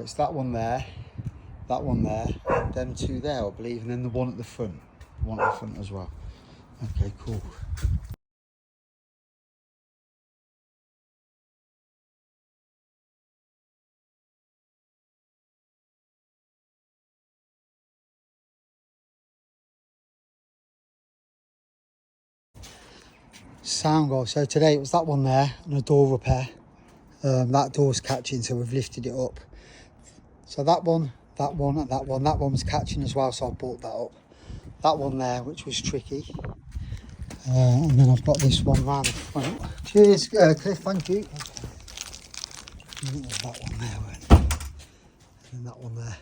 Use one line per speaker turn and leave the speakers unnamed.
it's that one there, them two there, I believe, and then the one at the front. One at the front as well. Okay, cool. Sound goal. So today it was that one there and a door repair. That door's catching, so we've lifted it up. So that one, and that one was catching as well, so I brought that up. That one there, which was tricky. And then I've got this one round the front. Cheers, Cliff, thank you. And that one there, and then that one there.